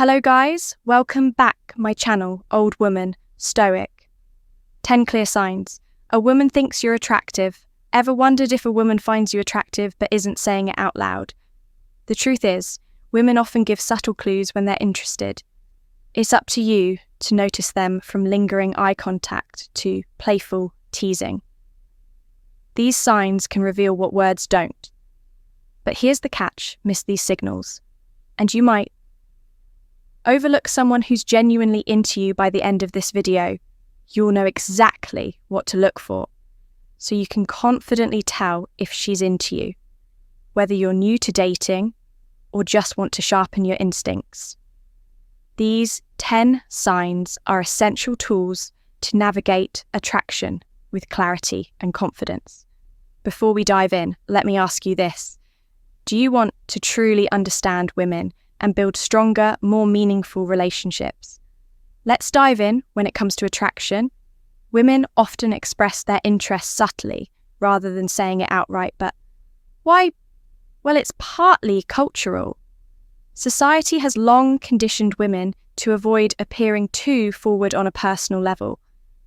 Hello guys, welcome back my channel, Old Woman, Stoic. 10 clear signs. A woman thinks you're attractive. Ever wondered if a woman finds you attractive but isn't saying it out loud? The truth is, women often give subtle clues when they're interested. It's up to you to notice them, from lingering eye contact to playful teasing. These signs can reveal what words don't. But here's the catch: miss these signals, and you might overlook someone who's genuinely into you. By the end of this video, you'll know exactly what to look for, so you can confidently tell if she's into you, whether you're new to dating or just want to sharpen your instincts. These 10 signs are essential tools to navigate attraction with clarity and confidence. Before we dive in, let me ask you this. Do you want to truly understand women and build stronger, more meaningful relationships? Let's dive in. When it comes to attraction, women often express their interest subtly rather than saying it outright. But why? Well, it's partly cultural. Society has long conditioned women to avoid appearing too forward on a personal level.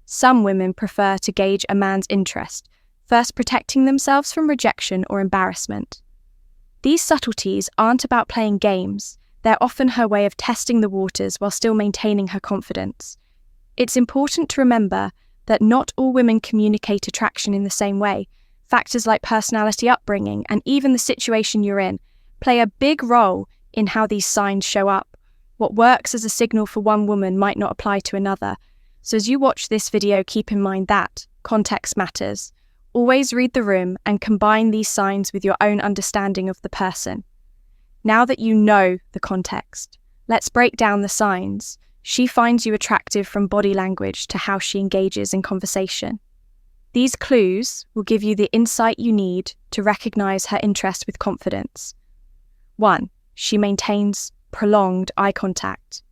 Some women prefer to gauge a man's interest, first protecting themselves from rejection or embarrassment. These subtleties aren't about playing games. They're often her way of testing the waters while still maintaining her confidence. It's important to remember that not all women communicate attraction in the same way. Factors like personality, upbringing, and even the situation you're in play a big role in how these signs show up. What works as a signal for one woman might not apply to another. So as you watch this video, keep in mind that context matters. Always read the room and combine these signs with your own understanding of the person. Now that you know the context, let's break down the signs. She finds you attractive from body language to how she engages in conversation. These clues will give you the insight you need to recognize her interest with confidence. 1. She maintains prolonged eye contact.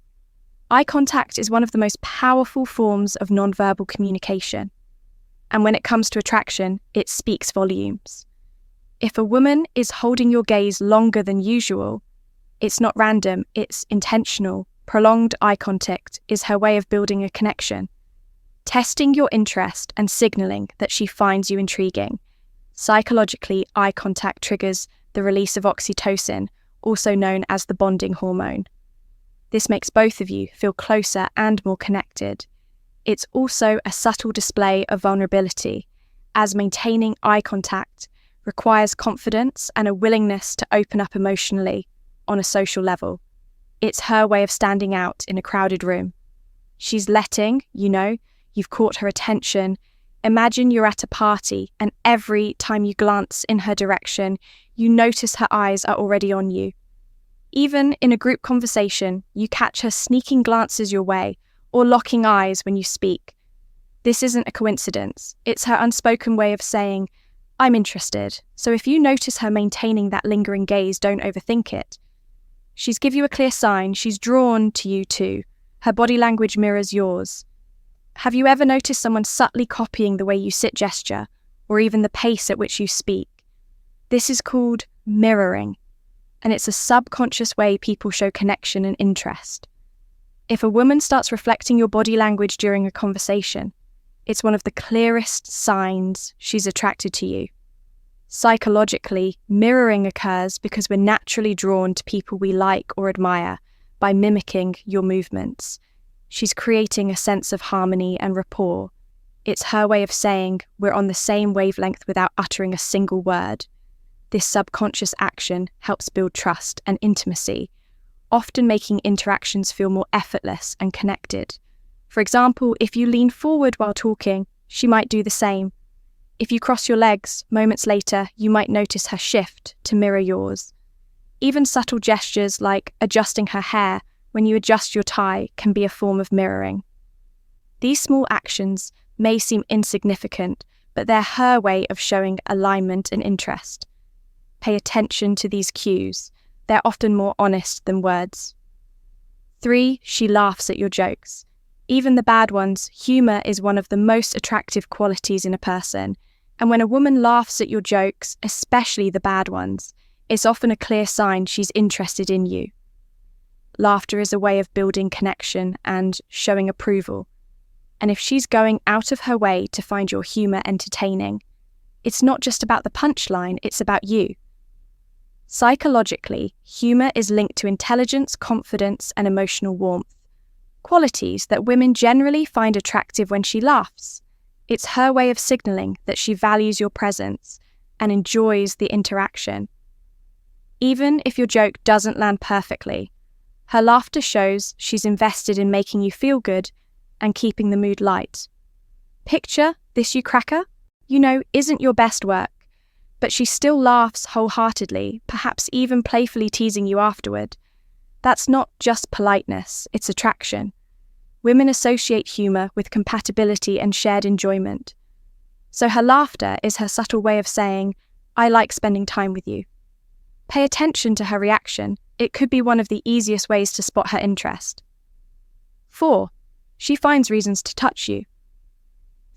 Eye contact is one of the most powerful forms of nonverbal communication. And when it comes to attraction, it speaks volumes. If a woman is holding your gaze longer than usual, it's not random, it's intentional. Prolonged eye contact is her way of building a connection, testing your interest and signaling that she finds you intriguing. Psychologically, eye contact triggers the release of oxytocin, also known as the bonding hormone. This makes both of you feel closer and more connected. It's also a subtle display of vulnerability, as maintaining eye contact requires confidence and a willingness to open up emotionally on a social level. It's her way of standing out in a crowded room. She's letting you know you've caught her attention. Imagine you're at a party, and every time you glance in her direction, you notice her eyes are already on you. Even in a group conversation, you catch her sneaking glances your way or locking eyes when you speak. This isn't a coincidence. It's her unspoken way of saying, "I'm interested." So if you notice her maintaining that lingering gaze, don't overthink it. She's give you a clear sign. She's drawn to you too. Her body language mirrors yours. Have you ever noticed someone subtly copying the way you sit, gesture, or even the pace at which you speak? This is called mirroring, and it's a subconscious way people show connection and interest. If a woman starts reflecting your body language during a conversation, it's one of the clearest signs she's attracted to you. Psychologically, mirroring occurs because we're naturally drawn to people we like or admire by mimicking your movements. She's creating a sense of harmony and rapport. It's her way of saying we're on the same wavelength without uttering a single word. This subconscious action helps build trust and intimacy, often making interactions feel more effortless and connected. For example, if you lean forward while talking, she might do the same. If you cross your legs, moments later, you might notice her shift to mirror yours. Even subtle gestures like adjusting her hair when you adjust your tie can be a form of mirroring. These small actions may seem insignificant, but they're her way of showing alignment and interest. Pay attention to these cues. They're often more honest than words. 3. She laughs at your jokes. Even the bad ones, humor is one of the most attractive qualities in a person. And when a woman laughs at your jokes, especially the bad ones, it's often a clear sign she's interested in you. laughter is a way of building connection and showing approval. And if she's going out of her way to find your humor entertaining, it's not just about the punchline, it's about you. Psychologically, humor is linked to intelligence, confidence, and emotional warmth, qualities that women generally find attractive when she laughs. It's her way of signaling that she values your presence and enjoys the interaction. Even if your joke doesn't land perfectly, her laughter shows she's invested in making you feel good and keeping the mood light. Picture this you cracker, isn't your best work, but she still laughs wholeheartedly, perhaps even playfully teasing you afterward. That's not just politeness, it's attraction. Women associate humor with compatibility and shared enjoyment. So her laughter is her subtle way of saying, I like spending time with you. Pay attention to her reaction. It could be one of the easiest ways to spot her interest. 4. She finds reasons to touch you.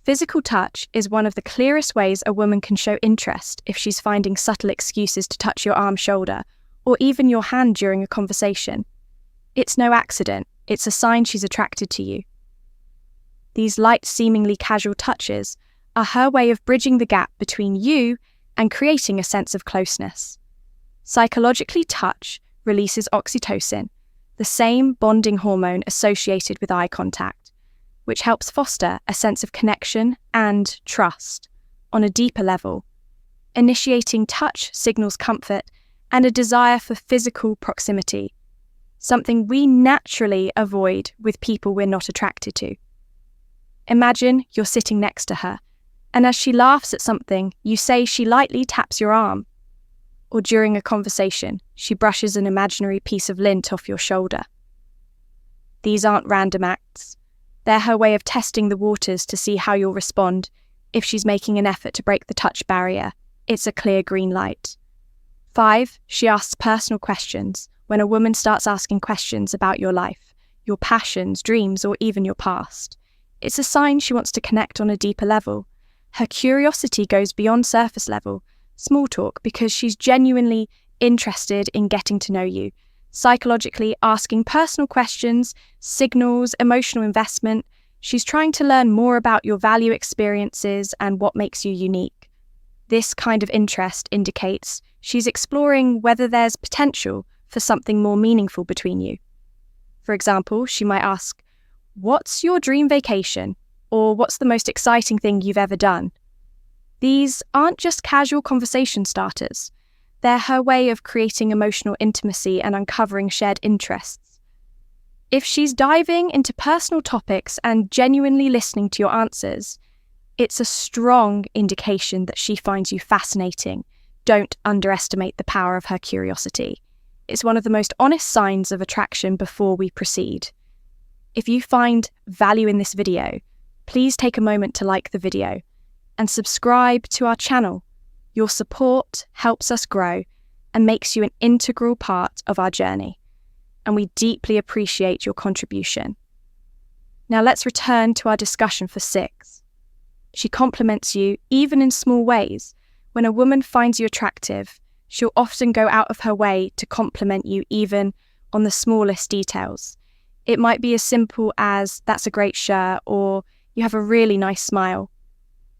Physical touch is one of the clearest ways a woman can show interest if she's finding subtle excuses to touch your arm, shoulder, or even your hand during a conversation. It's no accident, it's a sign she's attracted to you. These light, seemingly casual touches are her way of bridging the gap between you and creating a sense of closeness. Psychologically, touch releases oxytocin, the same bonding hormone associated with eye contact, which helps foster a sense of connection and trust on a deeper level. Initiating touch signals comfort and a desire for physical proximity, something we naturally avoid with people we're not attracted to. Imagine you're sitting next to her, and as she laughs at something, you say she lightly taps your arm. Or during a conversation, she brushes an imaginary piece of lint off your shoulder. These aren't random acts. They're her way of testing the waters to see how you'll respond. If she's making an effort to break the touch barrier, it's a clear green light. 5. She asks personal questions. When a woman starts asking questions about your life, your passions, dreams, or even your past, it's a sign she wants to connect on a deeper level. Her curiosity goes beyond surface level, small talk, because she's genuinely interested in getting to know you. Psychologically, asking personal questions signals emotional investment. She's trying to learn more about your value, experiences, and what makes you unique. This kind of interest indicates she's exploring whether there's potential for something more meaningful between you. For example, she might ask, "What's your dream vacation?" Or "What's the most exciting thing you've ever done?" These aren't just casual conversation starters. They're her way of creating emotional intimacy and uncovering shared interests. If she's diving into personal topics and genuinely listening to your answers, it's a strong indication that she finds you fascinating. Don't underestimate the power of her curiosity. It's one of the most honest signs of attraction before we proceed. If you find value in this video, please take a moment to like the video and subscribe to our channel. Your support helps us grow and makes you an integral part of our journey, and we deeply appreciate your contribution. Now let's return to our discussion for 6. She compliments you even in small ways. When a woman finds you attractive, she'll often go out of her way to compliment you even on the smallest details. It might be as simple as, "That's a great shirt," or "You have a really nice smile."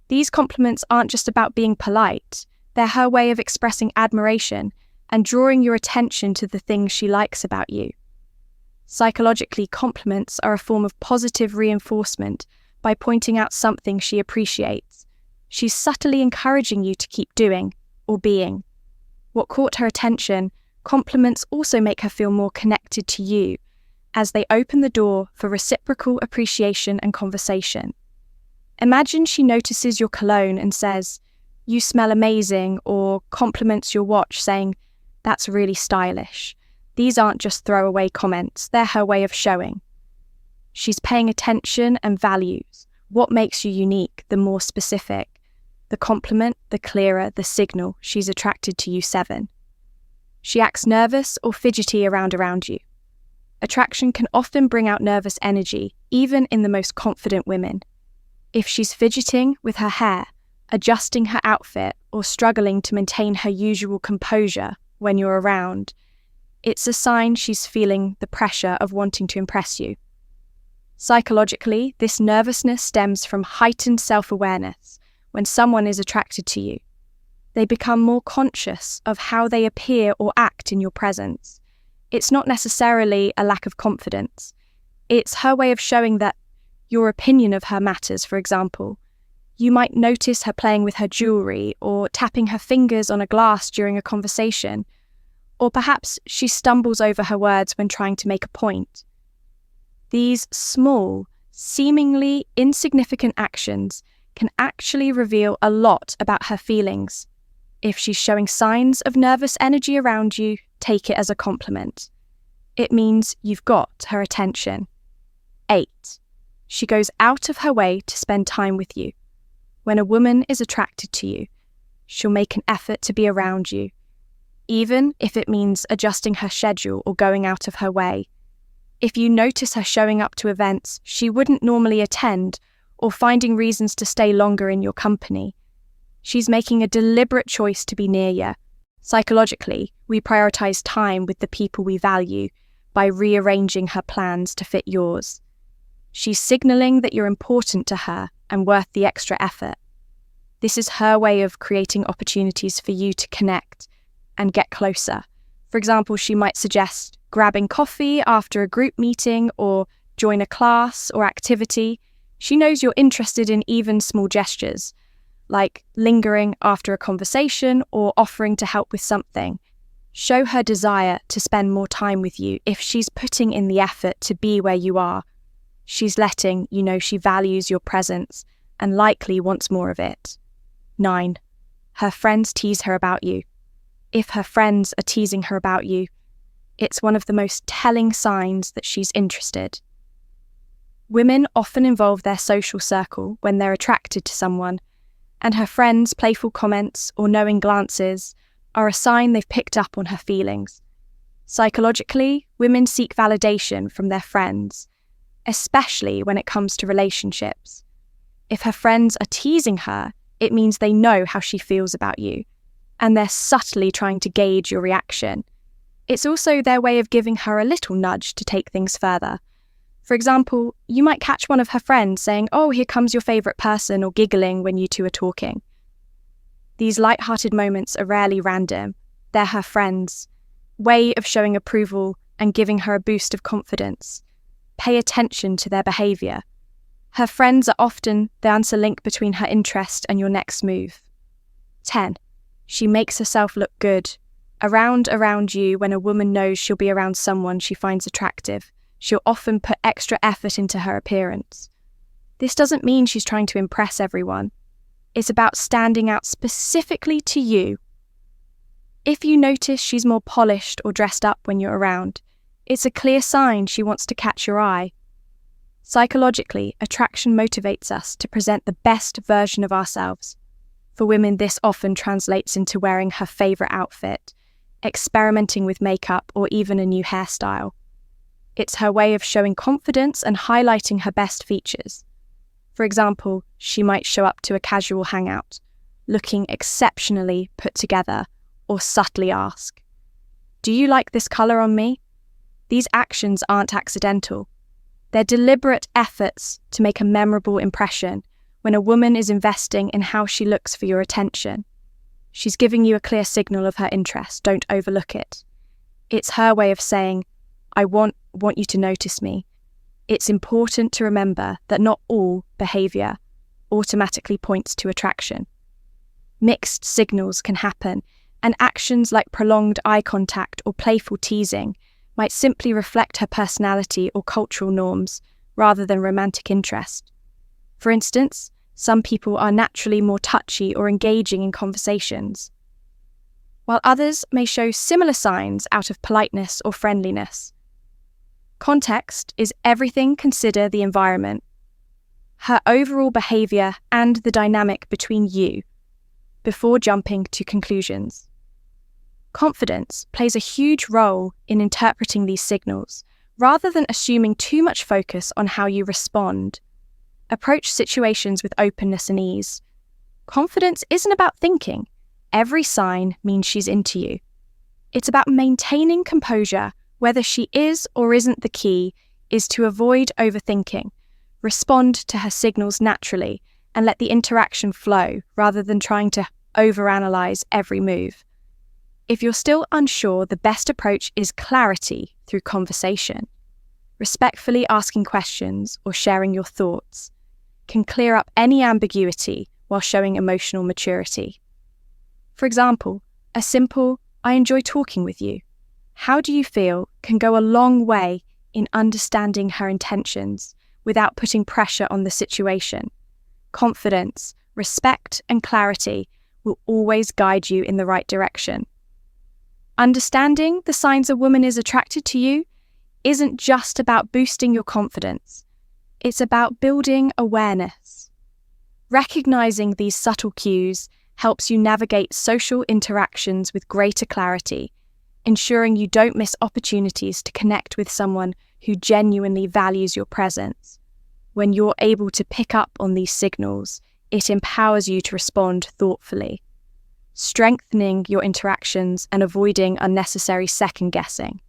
These compliments aren't just about being polite. They're her way of expressing admiration and drawing your attention to the things she likes about you. Psychologically, compliments are a form of positive reinforcement by pointing out something she appreciates. She's subtly encouraging you to keep doing or being. What caught her attention, compliments also make her feel more connected to you, as they open the door for reciprocal appreciation and conversation. Imagine she notices your cologne and says, "You smell amazing," or compliments your watch saying, "That's really stylish." These aren't just throwaway comments, they're her way of showing. She's paying attention and values what makes you unique, the more specific. The compliment, the clearer the signal she's attracted to you. 7. She acts nervous or fidgety around you. Attraction can often bring out nervous energy, even in the most confident women. If she's fidgeting with her hair, adjusting her outfit, or struggling to maintain her usual composure when you're around, It's a sign she's feeling the pressure of wanting to impress you. Psychologically, this nervousness stems from heightened self-awareness when someone is attracted to you. They become more conscious of how they appear or act in your presence. It's not necessarily a lack of confidence. It's her way of showing that your opinion of her matters. For example, you might notice her playing with her jewelry or tapping her fingers on a glass during a conversation, or perhaps she stumbles over her words when trying to make a point. These small, seemingly insignificant actions can actually reveal a lot about her feelings. If she's showing signs of nervous energy around you, take it as a compliment. It means you've got her attention. 8. She goes out of her way to spend time with you. When a woman is attracted to you, she'll make an effort to be around you, even if it means adjusting her schedule or going out of her way. If you notice her showing up to events she wouldn't normally attend or finding reasons to stay longer in your company, she's making a deliberate choice to be near you. Psychologically, we prioritize time with the people we value by rearranging her plans to fit yours. She's signaling that you're important to her and worth the extra effort. This is her way of creating opportunities for you to connect and get closer. For example, she might suggest grabbing coffee after a group meeting or join a class or activity. She knows you're interested in even small gestures, like lingering after a conversation or offering to help with something. Show her desire to spend more time with you. If she's putting in the effort to be where you are, she's letting you know she values your presence and likely wants more of it. 9. Her friends tease her about you. If her friends are teasing her about you, it's one of the most telling signs that she's interested. Women often involve their social circle when they're attracted to someone, and her friends' playful comments or knowing glances are a sign they've picked up on her feelings. Psychologically, women seek validation from their friends, especially when it comes to relationships. If her friends are teasing her, it means they know how she feels about you, and they're subtly trying to gauge your reaction. It's also their way of giving her a little nudge to take things further. For example, you might catch one of her friends saying, "Oh, here comes your favourite person," or giggling when you two are talking. These light-hearted moments are rarely random. They're her friends' way of showing approval and giving her a boost of confidence. Pay attention to their behaviour. Her friends are often the answer link between her interest and your next move. 10. She makes herself look good. Around you, when a woman knows she'll be around someone she finds attractive, she'll often put extra effort into her appearance. This doesn't mean she's trying to impress everyone. It's about standing out specifically to you. If you notice she's more polished or dressed up when you're around, it's a clear sign she wants to catch your eye. Psychologically, attraction motivates us to present the best version of ourselves. For women, this often translates into wearing her favourite outfit, experimenting with makeup, or even a new hairstyle. It's her way of showing confidence and highlighting her best features. For example, she might show up to a casual hangout, looking exceptionally put together, or subtly ask, "Do you like this colour on me?" These actions aren't accidental. They're deliberate efforts to make a memorable impression when a woman is investing in how she looks for your attention. She's giving you a clear signal of her interest. Don't overlook it. It's her way of saying, "I want you to notice me." It's important to remember that not all behaviour automatically points to attraction. Mixed signals can happen, and actions like prolonged eye contact or playful teasing might simply reflect her personality or cultural norms rather than romantic interest. For instance, some people are naturally more touchy or engaging in conversations, while others may show similar signs out of politeness or friendliness. Context is everything. Consider the environment, her overall behaviour, and the dynamic between you before jumping to conclusions. Confidence plays a huge role in interpreting these signals, rather than assuming too much focus on how you respond. Approach situations with openness and ease. Confidence isn't about thinking. Every sign means she's into you. It's about maintaining composure. Whether she is or isn't the key is to avoid overthinking, respond to her signals naturally, and let the interaction flow rather than trying to overanalyze every move. If you're still unsure, the best approach is clarity through conversation. Respectfully asking questions or sharing your thoughts can clear up any ambiguity while showing emotional maturity. For example, a simple, "I enjoy talking with you. How do you feel?" can go a long way in understanding her intentions without putting pressure on the situation. Confidence, respect, and clarity will always guide you in the right direction. Understanding the signs a woman is attracted to you isn't just about boosting your confidence. It's about building awareness. Recognizing these subtle cues helps you navigate social interactions with greater clarity, ensuring you don't miss opportunities to connect with someone who genuinely values your presence. When you're able to pick up on these signals, it empowers you to respond thoughtfully, strengthening your interactions and avoiding unnecessary second-guessing.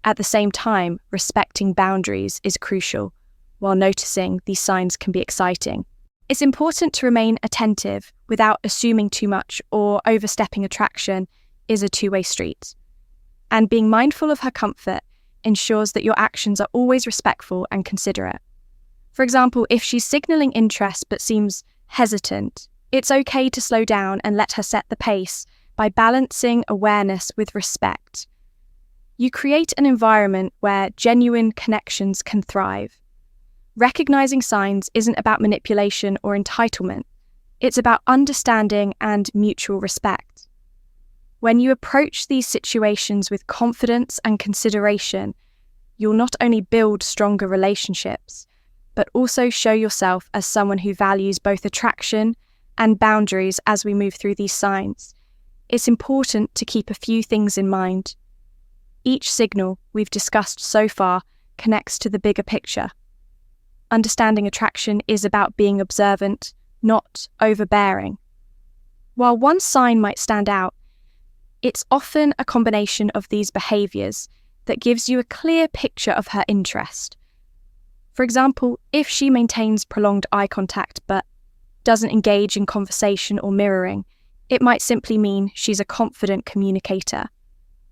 At the same time, respecting boundaries is crucial. While noticing these signs can be exciting, it's important to remain attentive without assuming too much, or overstepping attraction is a two-way street. And being mindful of her comfort ensures that your actions are always respectful and considerate. For example, if she's signaling interest but seems hesitant, it's okay to slow down and let her set the pace by balancing awareness with respect. You create an environment where genuine connections can thrive. Recognizing signs isn't about manipulation or entitlement. It's about understanding and mutual respect. When you approach these situations with confidence and consideration, you'll not only build stronger relationships, but also show yourself as someone who values both attraction and boundaries as we move through these signs. It's important to keep a few things in mind. Each signal we've discussed so far connects to the bigger picture. Understanding attraction is about being observant, not overbearing. While one sign might stand out, it's often a combination of these behaviors that gives you a clear picture of her interest. For example, if she maintains prolonged eye contact but doesn't engage in conversation or mirroring, it might simply mean she's a confident communicator.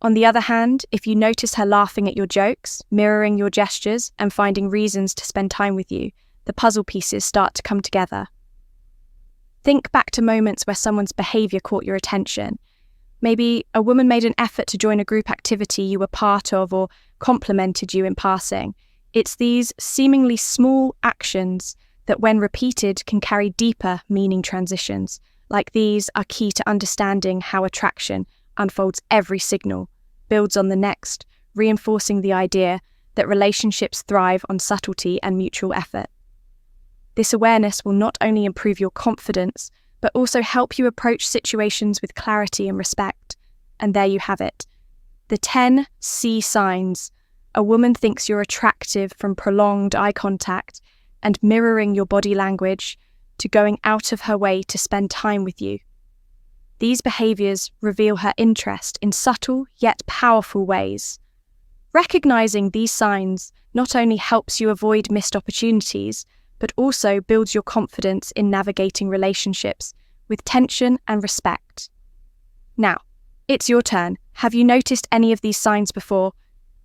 On the other hand, if you notice her laughing at your jokes, mirroring your gestures, and finding reasons to spend time with you, the puzzle pieces start to come together. Think back to moments where someone's behavior caught your attention. Maybe a woman made an effort to join a group activity you were part of or complimented you in passing. It's these seemingly small actions that, when repeated, can carry deeper meaning transitions. Like these are key to understanding how attraction unfolds every signal, builds on the next, reinforcing the idea that relationships thrive on subtlety and mutual effort. This awareness will not only improve your confidence, but also help you approach situations with clarity and respect. And there you have it. The 10 C signs. A woman thinks you're attractive, from prolonged eye contact and mirroring your body language to going out of her way to spend time with you. These behaviors reveal her interest in subtle yet powerful ways. Recognizing these signs not only helps you avoid missed opportunities, but also builds your confidence in navigating relationships with tension and respect. Now, it's your turn. Have you noticed any of these signs before?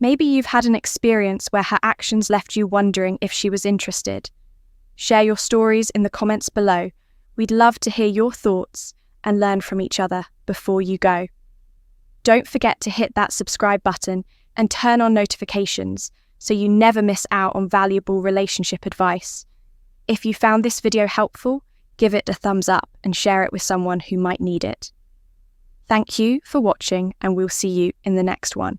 Maybe you've had an experience where her actions left you wondering if she was interested. Share your stories in the comments below. We'd love to hear your thoughts and learn from each other before you go. Don't forget to hit that subscribe button and turn on notifications so you never miss out on valuable relationship advice. If you found this video helpful, give it a thumbs up and share it with someone who might need it. Thank you for watching, and we'll see you in the next one.